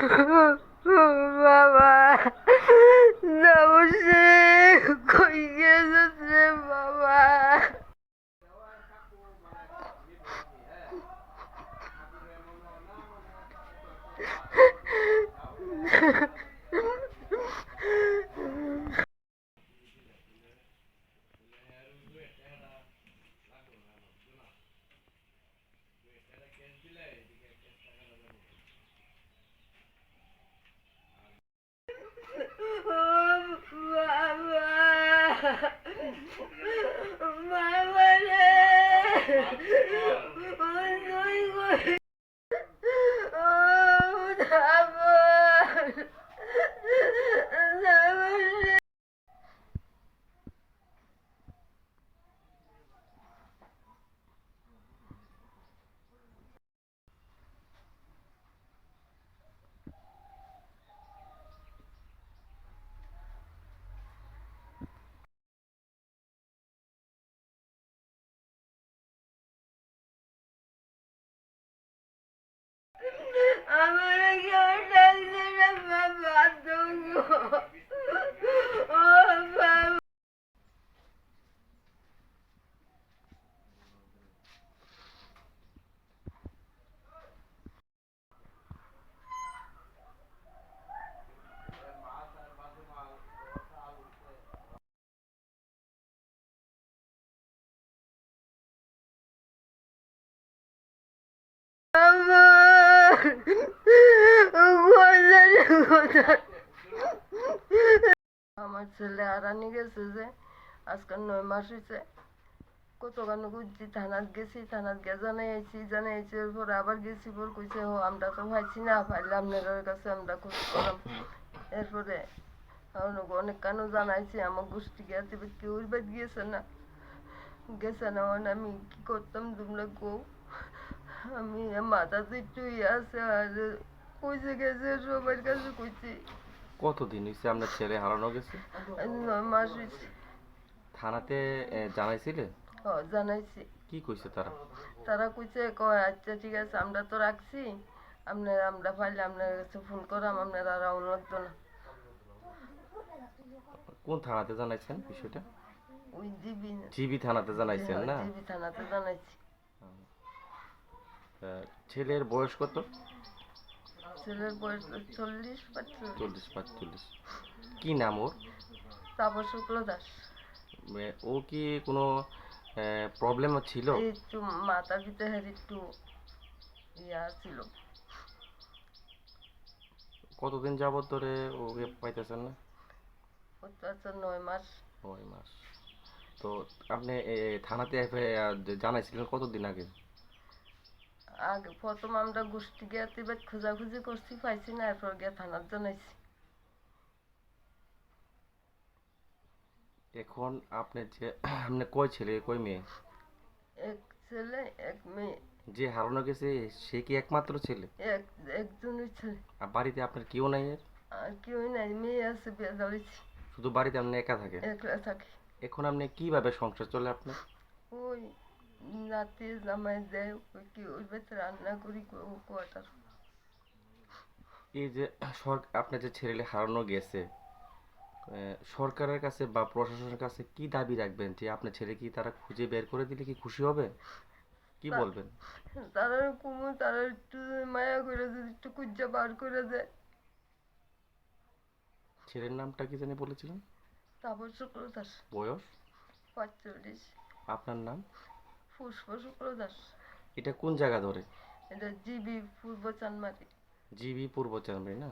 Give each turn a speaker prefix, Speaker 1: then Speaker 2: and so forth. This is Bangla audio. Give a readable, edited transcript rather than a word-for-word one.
Speaker 1: বাবা নবসে কই গেছিস রে বাবা? বাবা রে আমার কেউ ডাকছে না বাবা তবু ও বাবা আমার কোথায় আমার ছেলে হারানি গেছে যে আজকাল 9 মাস হয়েছে। কতখানি খুঁজছি, থানাত গেছি, থানাত গিয়ে জানাইছি পরে আবার গেছি, পর কইছে ও আমরা তো পাইছি না, পাইলে আপনাদের কাছে আমরা খোঁজ করলাম। এরপরে অনেক কানও জানাইছি, আমার গোষ্ঠী গেছে কেউ বাদ গেছে না মানে আমি কি করতাম তোমরা কও। আমি মাথাতে একটু আছে আর কইছে গেছে সবার কাছে কইছি।
Speaker 2: কতদিন হয়েছে আপনার ছেলে হারানো গেছে?
Speaker 1: 9 মাস হয়েছে।
Speaker 2: থানাতে জানাইছিলে?
Speaker 1: জানাইছি।
Speaker 2: কি কইছে তারা?
Speaker 1: তারা কইছে কয় আচ্ছা ঠিক আছে আমরা তো রাখছি, আমরা পাইলে আপনার কাছে ফোন করাম, আপনার আর আউন লাগতো না।
Speaker 2: কোন থানাতে জানাইছেন বিষয়টা?
Speaker 1: ওই জিবি
Speaker 2: জিবি থানাতে জানাইছেন না?
Speaker 1: জিবি থানাতে জানাইছি।
Speaker 2: ছেলের বয়স কত?
Speaker 1: ছেলের বয়স 40-45।
Speaker 2: 40-45। কি নাম ওর?
Speaker 1: তাপস শুক্ল দাস।
Speaker 2: ও কি কোনো প্রবলেম ছিল?
Speaker 1: একটু মাথা ভিতরে একটু ইয়া ছিল।
Speaker 2: কতদিন যাবত ধরে ওকে পাইতেছেন না?
Speaker 1: আচ্ছা 9 মাস।
Speaker 2: 9 মাস। তো আপনি থানাতে জানাইছিলেন কতদিন আগে?
Speaker 1: আগে প্রথম আমরা গোষ্ঠী গিয়ে খোঁজাখুঁজি করছি, পাইছি না, এরপর গিয়ে থানার জানাইছি।
Speaker 2: এখন আপনার যে আপনি কয় ছেলে কয় মেয়ে?
Speaker 1: এক ছেলে এক মেয়ে।
Speaker 2: যে হারানো গেছে সে কি একমাত্র ছেলে?
Speaker 1: একজনই ছেলে।
Speaker 2: আর বাড়িতে আপনার কেউ নাই এর?
Speaker 1: আর কেউই নাই, মেয়ে আছে, বিয়ে ধরেছি।
Speaker 2: শুধু বাড়িতে আপনি একা থাকেন?
Speaker 1: একলা থাকি।
Speaker 2: এখন আপনি কিভাবে সংসার চলে আপনার?
Speaker 1: ওই নাতি জামাই দেয়, ওই কি ওই বেতে রান্না করি কোয়াটার।
Speaker 2: এই যে আপনার যে ছেলে হারানো গেছে, সরকারের কাছে বা প্রশাসনের কাছে কি দাবি রাখবেন যে আপনার ছেলে কি তারা খুঁজে বের করে দিলে কি খুশি হবে? কি বলবেন?
Speaker 1: তারা কুমু তারা একটু মায়া করে যদি একটু কুজ্জা বার করে দেয়।
Speaker 2: ছেলের নামটা কি জানি বলেছিলেন?
Speaker 1: তাপস শুক্ল দাস।
Speaker 2: বয়স?
Speaker 1: 45।
Speaker 2: আপনার নাম?
Speaker 1: পুষ্প শুক্ল দাস।
Speaker 2: এটা কোন জায়গা ধরে?
Speaker 1: এটা জিবি পূর্ব চানমারি।
Speaker 2: জিবি পূর্ব চান্দ্রী না?